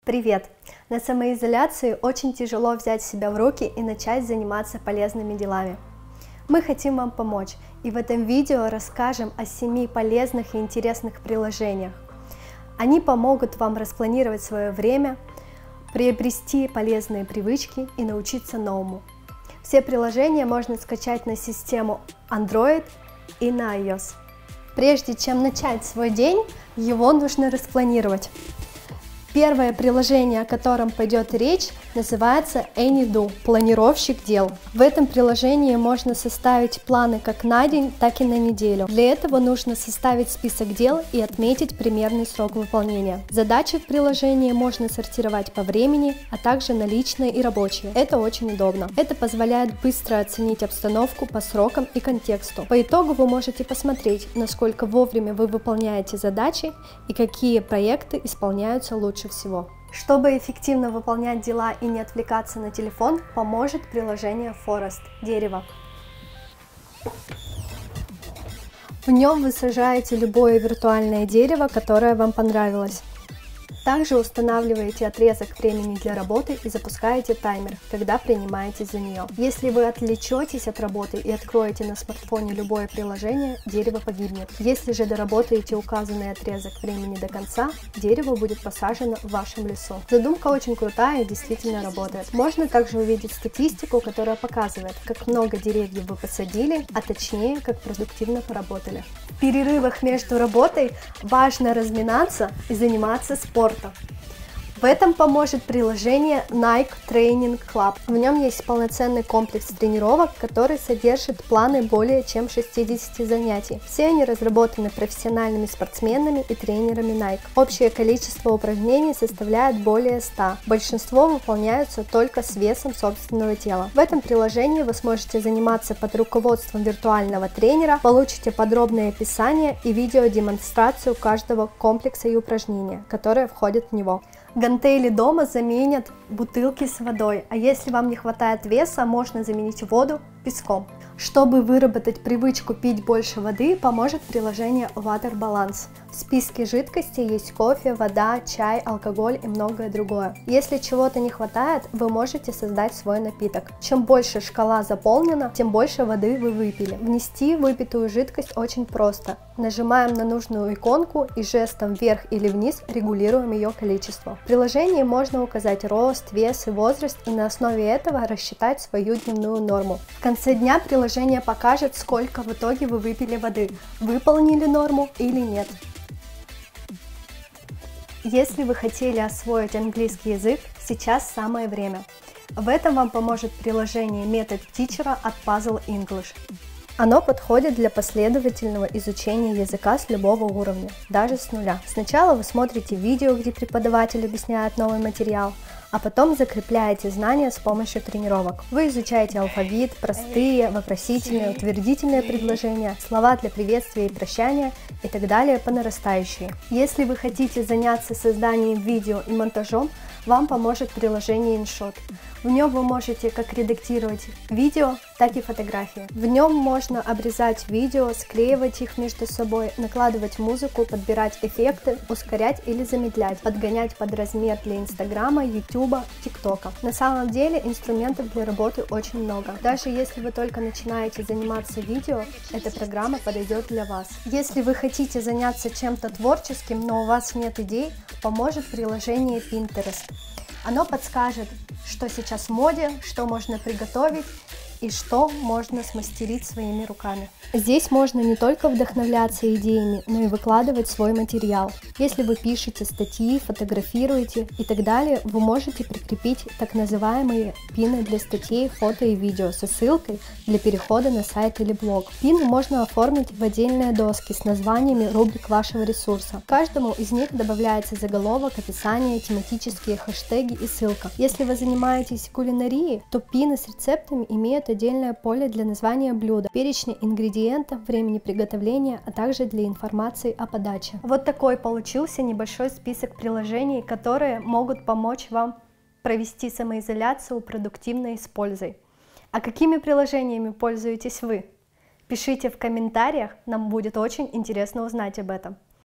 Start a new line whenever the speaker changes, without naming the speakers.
Привет! На самоизоляции очень тяжело взять себя в руки и начать заниматься полезными делами. Мы хотим вам помочь, и в этом видео расскажем о 7 полезных и интересных приложениях. Они помогут вам распланировать свое время, приобрести полезные привычки и научиться новому. Все приложения можно скачать на систему Android и на iOS. Прежде чем начать свой день, его нужно распланировать. Первое приложение, о котором пойдет речь, называется AnyDo – планировщик дел. В этом приложении можно составить планы как на день, так и на неделю. Для этого нужно составить список дел и отметить примерный срок выполнения. Задачи в приложении можно сортировать по времени, а также на личные и рабочие. Это очень удобно. Это позволяет быстро оценить обстановку по срокам и контексту. По итогу вы можете посмотреть, насколько вовремя вы выполняете задачи и какие проекты исполняются лучше всего. Чтобы эффективно выполнять дела и не отвлекаться на телефон, поможет приложение Forest – дерево. В нем вы сажаете любое виртуальное дерево, которое вам понравилось. Также устанавливаете отрезок времени для работы и запускаете таймер, когда принимаетесь за нее. Если вы отвлечетесь от работы и откроете на смартфоне любое приложение, дерево погибнет. Если же доработаете указанный отрезок времени до конца, дерево будет посажено в вашем лесу. Задумка очень крутая и действительно работает. Можно также увидеть статистику, которая показывает, как много деревьев вы посадили, а точнее, как продуктивно поработали. В перерывах между работой важно разминаться и заниматься спортом. В этом поможет приложение Nike Training Club. В нем есть полноценный комплекс тренировок, который содержит планы более чем 60 занятий. Все они разработаны профессиональными спортсменами и тренерами Nike. Общее количество упражнений составляет более 100. Большинство выполняются только с весом собственного тела. В этом приложении вы сможете заниматься под руководством виртуального тренера, получите подробное описание и видеодемонстрацию каждого комплекса и упражнения, которые входят в него. Гантели дома заменят бутылки с водой, а если вам не хватает веса, можно заменить воду песком. Чтобы выработать привычку пить больше воды, поможет приложение Water Balance. В списке жидкостей есть кофе, вода, чай, алкоголь и многое другое. Если чего-то не хватает, вы можете создать свой напиток. Чем больше шкала заполнена, тем больше воды вы выпили. Внести выпитую жидкость очень просто. Нажимаем на нужную иконку и жестом вверх или вниз регулируем ее количество. В приложении можно указать рост, вес и возраст и на основе этого рассчитать свою дневную норму. В конце дня приложение покажет, сколько в итоге вы выпили воды, выполнили норму или нет. Если вы хотели освоить английский язык, сейчас самое время. В этом вам поможет приложение Method Teacher от Puzzle English. Оно подходит для последовательного изучения языка с любого уровня, даже с нуля. Сначала вы смотрите видео, где преподаватель объясняет новый материал, а потом закрепляете знания с помощью тренировок. Вы изучаете алфавит, простые, вопросительные, утвердительные предложения, слова для приветствия и прощания и так далее по нарастающей. Если вы хотите заняться созданием видео и монтажом, вам поможет приложение InShot. В нем вы можете как редактировать видео, так и фотографии. В нем можно обрезать видео, склеивать их между собой, накладывать музыку, подбирать эффекты, ускорять или замедлять, подгонять под размер для Инстаграма, Ютуба, ТикТока. На самом деле инструментов для работы очень много. Даже если вы только начинаете заниматься видео, эта программа подойдет для вас. Если вы хотите заняться чем-то творческим, но у вас нет идей, поможет приложение Pinterest. Оно подскажет, что сейчас в моде, что можно приготовить и что можно смастерить своими руками. Здесь можно не только вдохновляться идеями, но и выкладывать свой материал. Если вы пишете статьи, фотографируете и так далее, вы можете прикрепить так называемые пины для статей, фото и видео со ссылкой для перехода на сайт или блог. Пины можно оформить в отдельные доски с названиями рубрик вашего ресурса. Каждому из них добавляется заголовок, описание, тематические хэштеги и ссылка. Если вы занимаетесь кулинарией, то пины с рецептами имеют отдельное поле для названия блюда, перечня ингредиентов, времени приготовления, а также для информации о подаче. Вот такой получился небольшой список приложений, которые могут помочь вам провести самоизоляцию продуктивно и с пользой. А какими приложениями пользуетесь вы? Пишите в комментариях, нам будет очень интересно узнать об этом.